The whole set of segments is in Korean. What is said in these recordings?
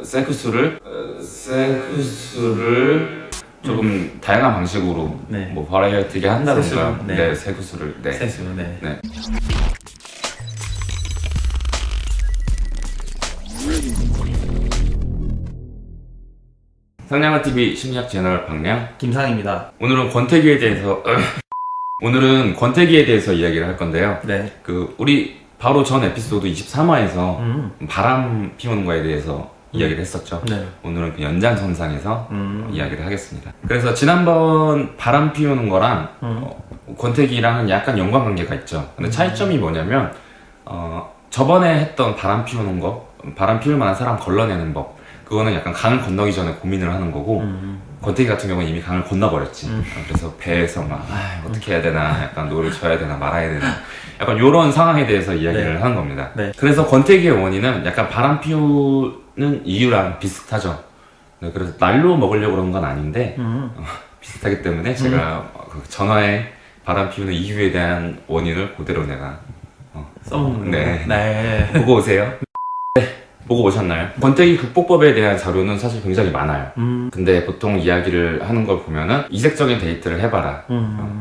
세크수를 조금 다양한 방식으로 네. 뭐 버라이어티게 한다던가. 세수를, 네. 네, 세크수를. 네. 세수, 네. 네. 상냥한 TV 심리학 채널 박량 김상입니다. 오늘은 권태기에 대해서 이야기를 할 건데요. 네. 우리 바로 전 에피소드 23화에서 바람 피우는 거에 대해서 이야기를 했었죠. 네. 오늘은 그 연장선상에서 이야기를 하겠습니다. 그래서 지난번 바람 피우는 거랑 권태기랑은 약간 연관관계가 있죠. 근데 차이점이 뭐냐면 저번에 했던 바람 피우는 거, 바람 피울 만한 사람 걸러내는 법, 그거는 약간 강을 건너기 전에 고민을 하는 거고 권태기 같은 경우는 이미 강을 건너버렸지. 그래서 배에서 막 어떻게 해야 되나, 약간 노를 져야 되나 말아야 되나, 약간 요런 상황에 대해서 이야기를 네. 하는 겁니다. 네. 그래서 권태기의 원인은 약간 바람 피우는 이유랑 비슷하죠. 네, 그래서 날로 먹으려고 그런 건 아닌데 비슷하기 때문에 제가 그 전화에 바람 피우는 이유에 대한 원인을 그대로 내가 써먹는 네. 거. 네. 보고 오세요. 네, 보고 오셨나요? 권태기 극복법에 대한 자료는 사실 굉장히 많아요. 근데 보통 이야기를 하는 걸 보면은 이색적인 데이트를 해봐라.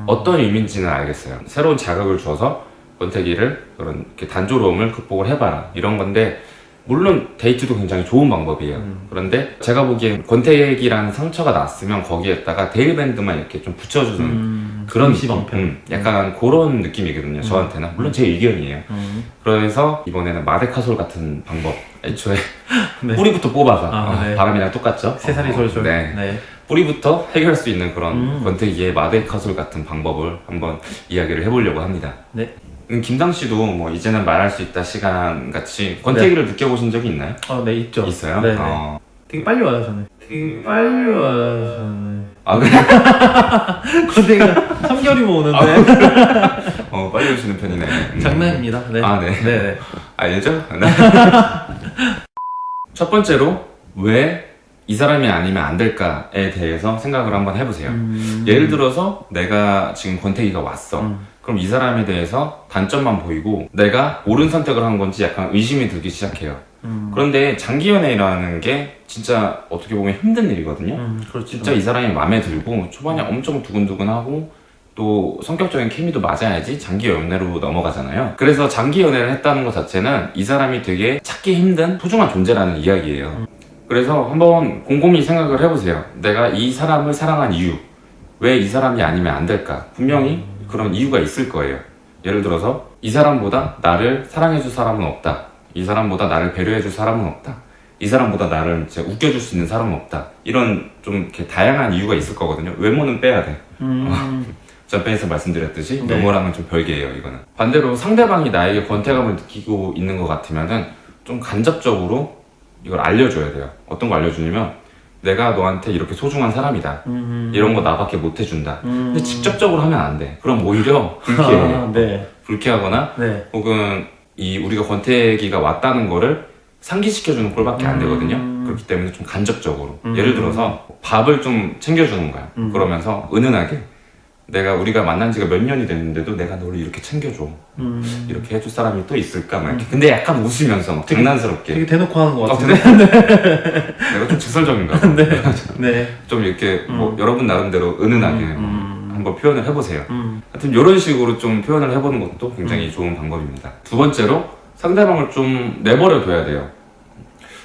어떤 의미인지는 알겠어요. 새로운 자극을 줘서 권태기를 그런 이렇게 단조로움을 극복을 해봐라, 이런 건데, 물론 데이트도 굉장히 좋은 방법이에요. 그런데 제가 보기엔 권태기라는 상처가 났으면 거기에다가 데일밴드만 이렇게 좀 붙여주는 그런 시방편. 약간 그런 느낌이거든요. 저한테는. 물론 제 의견이에요. 그래서 이번에는 마데카솔 같은 방법, 애초에 네. 뿌리부터 뽑아서 네. 바람이랑 똑같죠. 새살이 솔솔. 네. 네. 뿌리부터 해결할 수 있는 그런 권태기의 마데카솔 같은 방법을 한번 이야기를 해보려고 합니다. 네. 김상 씨도 뭐 이제는 말할 수 있다 시간 같이 권태기를 느껴보신 적이 있나요? 네, 있죠. 있어요? 네. 네. 되게 빨리 와요, 저는. 되게 빨리 와요, 저는. 아, 그래? 권태기가 3개월이면 오는데. 빨리 오시는 편이네. 장난입니다. 네. 아, 네. 네. 알죠? 네. 첫 번째로, 왜 이 사람이 아니면 안 될까에 대해서 생각을 한번 해보세요. 예를 들어서 내가 지금 권태기가 왔어. 그럼 이 사람에 대해서 단점만 보이고 내가 옳은 선택을 한 건지 약간 의심이 들기 시작해요. 그런데 장기 연애라는 게 진짜 어떻게 보면 힘든 일이거든요. 그렇죠. 진짜 이 사람이 마음에 들고 초반에 엄청 두근두근하고 또 성격적인 케미도 맞아야지 장기 연애로 넘어가잖아요. 그래서 장기 연애를 했다는 것 자체는 이 사람이 되게 찾기 힘든 소중한 존재라는 이야기예요. 그래서 한번 곰곰이 생각을 해보세요. 내가 이 사람을 사랑한 이유, 왜 이 사람이 아니면 안 될까? 분명히 그런 이유가 있을 거예요. 예를 들어서 이 사람보다 나를 사랑해줄 사람은 없다, 이 사람보다 나를 배려해줄 사람은 없다, 이 사람보다 나를 이제 웃겨줄 수 있는 사람은 없다, 이런 좀 이렇게 다양한 이유가 있을 거거든요. 외모는 빼야 돼. 전편에서 말씀드렸듯이 네. 외모랑은 좀 별개예요, 이거는. 반대로 상대방이 나에게 권태감을 느끼고 있는 것 같으면은 좀 간접적으로 이걸 알려줘야 돼요. 어떤 거 알려주냐면, 내가 너한테 이렇게 소중한 사람이다, 이런 거 나밖에 못 해준다. 근데 직접적으로 하면 안 돼. 그럼 오히려 불쾌해. 네. 불쾌하거나 네. 혹은 우리가 권태기가 왔다는 거를 상기시켜주는 꼴밖에 안 되거든요. 그렇기 때문에 좀 간접적으로, 예를 들어서 밥을 좀 챙겨주는 거야. 그러면서 은은하게, 우리가 만난 지가 몇 년이 됐는데도 내가 너를 이렇게 챙겨줘, 이렇게 해줄 사람이 또 있을까 막 이렇게. 근데 약간 웃으면서 막 장난스럽게. 되게 대놓고 하는 것 같은데. 내가 좀 직설적인가 봐. 네. 네. 좀 이렇게 뭐 여러분 나름대로 은은하게 한번 표현을 해보세요. 하여튼 이런 식으로 좀 표현을 해보는 것도 굉장히 좋은 방법입니다. 두 번째로, 상대방을 좀 내버려 둬야 돼요.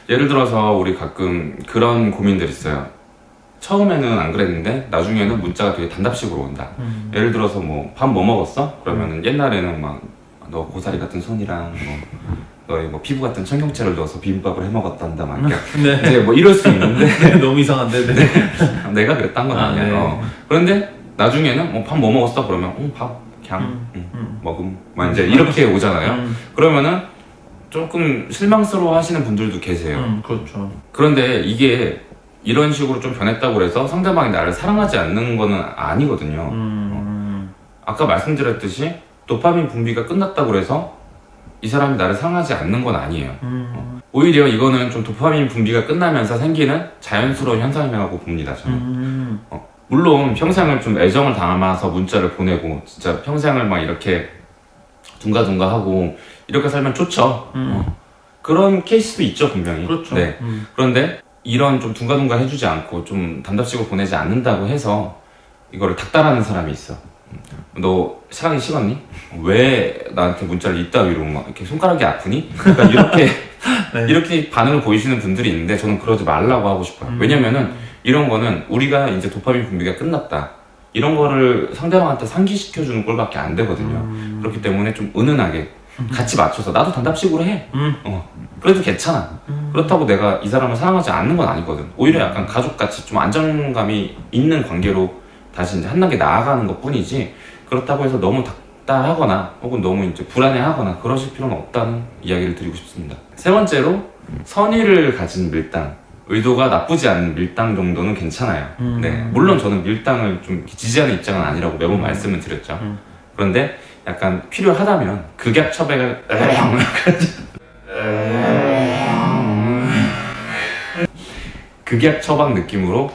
예를 들어서 우리 가끔 그런 고민들 있어요. 처음에는 안 그랬는데 나중에는 문자가 되게 단답식으로 온다. 예를 들어서 뭐 밥 뭐 먹었어? 그러면은 옛날에는 막 너 고사리 같은 손이랑 너의 뭐 피부 같은 청경채를 넣어서 비빔밥을 해 먹었단다 막 이렇게. 네. 이제 뭐 이럴 수 있는데 너무 이상한데. 네. 내가 그랬단 건 아니야. 네. 그런데 나중에는 밥 뭐 먹었어? 그러면 밥 그냥 먹음 막 이제 이렇게 오잖아요. 그러면은 조금 실망스러워 하시는 분들도 계세요. 그렇죠. 그런데 이게 이런 식으로 좀 변했다고 해서 상대방이 나를 사랑하지 않는 거는 아니거든요. 아까 말씀드렸듯이 도파민 분비가 끝났다고 해서 이 사람이 나를 사랑하지 않는 건 아니에요. 오히려 이거는 좀 도파민 분비가 끝나면서 생기는 자연스러운 현상이라고 봅니다, 저는. 물론 평생을 좀 애정을 담아서 문자를 보내고 진짜 평생을 막 이렇게 둥가둥가 하고 이렇게 살면 좋죠. 그런 케이스도 있죠, 분명히. 그렇죠. 네. 그런데 이런 좀 둥가둥가 해주지 않고 좀 담답식으로 보내지 않는다고 해서 이거를 닥달하는 사람이 있어. 너 시간이 식었니? 왜 나한테 문자를 이따위로 막 이렇게 손가락이 아프니? 그러니까 이렇게 네. 이렇게 반응을 보이시는 분들이 있는데 저는 그러지 말라고 하고 싶어요. 왜냐면은 이런 거는 우리가 이제 도파민 분비가 끝났다. 이런 거를 상대방한테 상기시켜주는 꼴밖에 안 되거든요. 그렇기 때문에 좀 은은하게 같이 맞춰서 나도 단답식으로 해. 그래도 괜찮아. 그렇다고 내가 이 사람을 사랑하지 않는 건 아니거든. 오히려 약간 가족같이 좀 안정감이 있는 관계로 다시 이제 한 단계 나아가는 것 뿐이지, 그렇다고 해서 너무 닥달하거나 혹은 너무 이제 불안해하거나 그러실 필요는 없다는 이야기를 드리고 싶습니다. 세 번째로, 선의를 가진 밀당. 의도가 나쁘지 않은 밀당 정도는 괜찮아요. 네. 물론 저는 밀당을 좀 지지하는 입장은 아니라고 매번 말씀을 드렸죠. 그런데 약간 필요하다면 극약 처벌을 극약 처방 느낌으로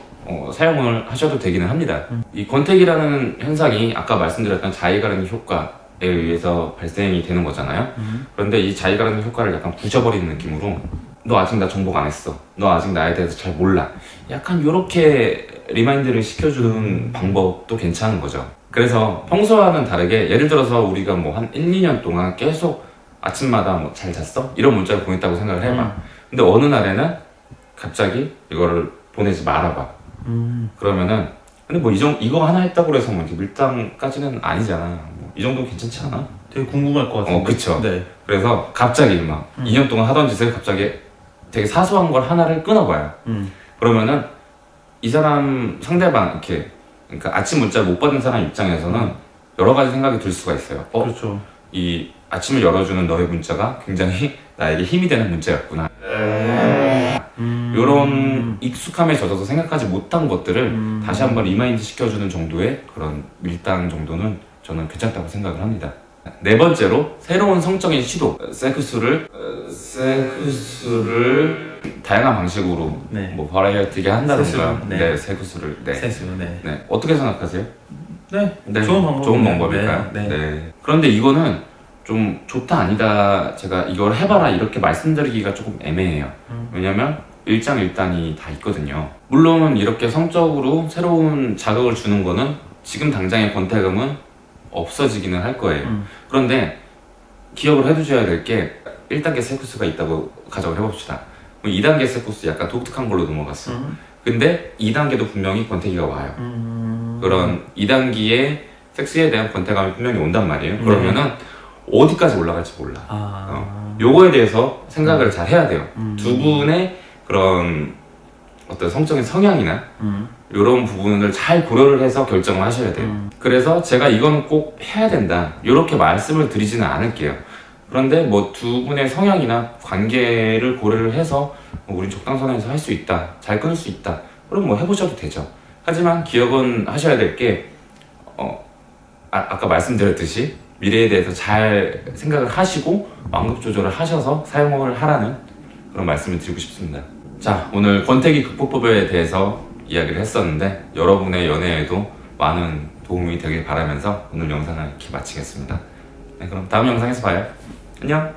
사용을 하셔도 되기는 합니다. 이 권태기라는 현상이 아까 말씀드렸던 자의가르니 효과에 의해서 발생이 되는 거잖아요. 그런데 이 자의가르니 효과를 약간 부셔버리는 느낌으로, 너 아직 나 정복 안 했어, 너 아직 나에 대해서 잘 몰라, 약간 요렇게 리마인드를 시켜주는 방법도 괜찮은 거죠. 그래서 평소와는 다르게, 예를 들어서 우리가 뭐 한 1, 2년 동안 계속 아침마다 뭐 잘 잤어? 이런 문자를 보냈다고 생각을 해봐. 근데 어느 날에는 갑자기 이거를 보내지 말아봐. 그러면은, 근데 뭐 이거 하나 했다고 해서 뭐 이렇게 밀당까지는 아니잖아. 뭐 이 정도 괜찮지 않아? 되게 궁금할 것 같은데. 그쵸. 네. 그래서 갑자기 막 2년 동안 하던 짓을 갑자기 되게 사소한 걸 하나를 끊어봐요. 그러면은 이 사람 상대방 이렇게, 그러니까 아침 문자를 못 받은 사람 입장에서는 여러 가지 생각이 들 수가 있어요. 그렇죠. 이 아침을 열어주는 너의 문자가 굉장히 나에게 힘이 되는 문자였구나. 이런 익숙함에 젖어서 생각하지 못한 것들을 다시 한번 리마인드 시켜주는 정도의 그런 밀당 정도는 저는 괜찮다고 생각을 합니다. 네 번째로, 새로운 성적인 시도. 섹스를 다양한 방식으로 네. 뭐 버라이어티게 한다던가. 세수를, 네. 세구수를. 네. 세수. 네. 네. 어떻게 생각하세요? 네. 네. 좋은 방법일까요? 네. 네. 그런데 이거는 좀 좋다 아니다, 제가 이걸 해봐라 이렇게 말씀드리기가 조금 애매해요. 왜냐면 일장일단이 다 있거든요. 물론 이렇게 성적으로 새로운 자극을 주는 거는 지금 당장의 권태감은 없어지기는 할 거예요. 그런데 기억을 해두셔야 될 게, 1단계 세쿠스가 있다고 가정을 해봅시다. 2단계 세쿠스 약간 독특한 걸로 넘어갔어. 근데 2단계도 분명히 권태기가 와요. 그런 2단계의 섹스에 대한 권태감이 분명히 온단 말이에요. 그러면은 어디까지 올라갈지 몰라. 요거에 대해서 생각을 잘 해야 돼요. 두 분의 그런 어떤 성적인 성향이나 이런 부분을 잘 고려를 해서 결정을 하셔야 돼요. 그래서 제가 이건 꼭 해야 된다 이렇게 말씀을 드리지는 않을게요. 그런데 뭐 두 분의 성향이나 관계를 고려를 해서 우린 적당선에서 할 수 있다, 잘 끊을 수 있다, 그럼 뭐 해보셔도 되죠. 하지만 기억은 하셔야 될 게, 아까 말씀드렸듯이 미래에 대해서 잘 생각을 하시고 완급 조절을 하셔서 사용을 하라는 그런 말씀을 드리고 싶습니다. 자, 오늘 권태기 극복법에 대해서 이야기를 했었는데 여러분의 연애에도 많은 도움이 되길 바라면서 오늘 영상을 이렇게 마치겠습니다. 네, 그럼 다음 영상에서 봐요. 안녕.